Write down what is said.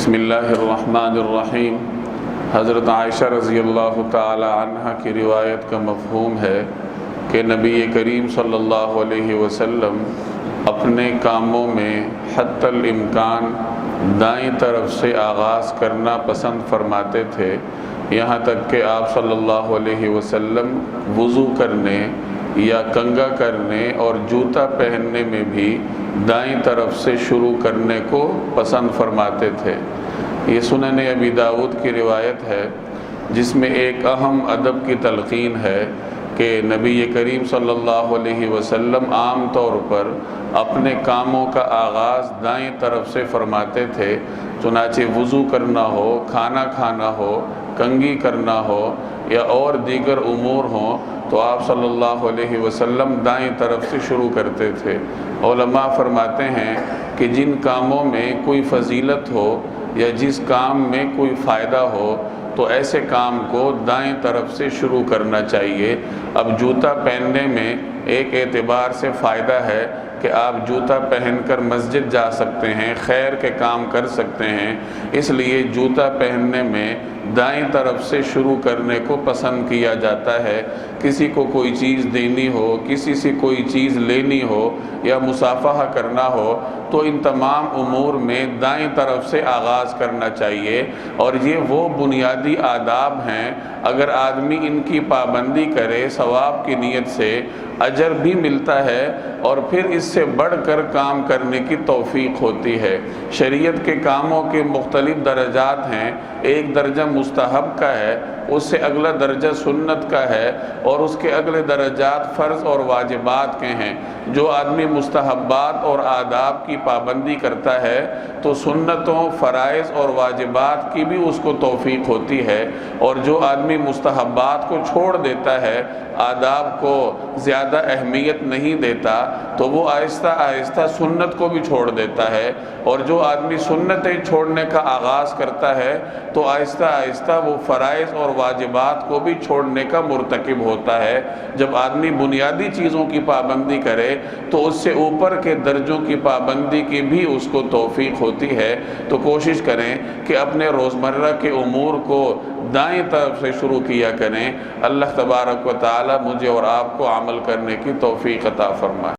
بسم اللہ الرحمن الرحیم۔ حضرت عائشہ رضی اللہ تعالی عنہ کی روایت کا مفہوم ہے کہ نبی کریم صلی اللہ علیہ وسلم اپنے کاموں میں حتی الامکان دائیں طرف سے آغاز کرنا پسند فرماتے تھے، یہاں تک کہ آپ صلی اللہ علیہ وسلم وضو کرنے یا کنگا کرنے اور جوتا پہننے میں بھی دائیں طرف سے شروع کرنے کو پسند فرماتے تھے۔ یہ سنن ابی داؤد کی روایت ہے، جس میں ایک اہم ادب کی تلقین ہے کہ نبی کریم صلی اللہ علیہ وسلم عام طور پر اپنے کاموں کا آغاز دائیں طرف سے فرماتے تھے، چنانچہ وضو کرنا ہو، کھانا کھانا ہو، کنگھی کرنا ہو یا اور دیگر امور ہوں تو آپ صلی اللہ علیہ وسلم دائیں طرف سے شروع کرتے تھے۔ علماء فرماتے ہیں کہ جن کاموں میں کوئی فضیلت ہو یا جس کام میں کوئی فائدہ ہو تو ایسے کام کو دائیں طرف سے شروع کرنا چاہیے۔ اب جوتا پہننے میں ایک اعتبار سے فائدہ ہے کہ آپ جوتا پہن کر مسجد جا سکتے ہیں، خیر کے کام کر سکتے ہیں، اس لیے جوتا پہننے میں دائیں طرف سے شروع کرنے کو پسند کیا جاتا ہے۔ کسی کو کوئی چیز دینی ہو، کسی سے کوئی چیز لینی ہو یا مصافحہ کرنا ہو تو ان تمام امور میں دائیں طرف سے آغاز کرنا چاہیے، اور یہ وہ بنیادی آداب ہیں، اگر آدمی ان کی پابندی کرے ثواب کی نیت سے اجر بھی ملتا ہے اور پھر اس سے بڑھ کر کام کرنے کی توفیق ہوتی ہے۔ شریعت کے کاموں کے مختلف درجات ہیں، ایک درجہ مستحب کا ہے، اس سے اگلا درجہ سنت کا ہے، اور اس کے اگلے درجات فرض اور واجبات کے ہیں۔ جو آدمی مستحبات اور آداب کی پابندی کرتا ہے تو سنتوں، فرائض اور واجبات کی بھی اس کو توفیق ہوتی ہے، اور جو آدمی مستحبات کو چھوڑ دیتا ہے، آداب کو زیادہ اہمیت نہیں دیتا، تو وہ آہستہ آہستہ سنت کو بھی چھوڑ دیتا ہے، اور جو آدمی سنتیں چھوڑنے کا آغاز کرتا ہے تو آہستہ آہستہ وہ فرائض اور واجبات کو بھی چھوڑنے کا مرتکب ہوتا ہے۔ جب آدمی بنیادی چیزوں کی پابندی کرے تو اس سے اوپر کے درجوں کی پابندی کی بھی اس کو توفیق ہوتی ہے۔ تو کوشش کریں کہ اپنے روزمرہ کے امور کو دائیں طرف سے شروع کیا کریں۔ اللہ تبارک و تعالی مجھے اور آپ کو عمل کرنے کی توفیق عطا فرمائے۔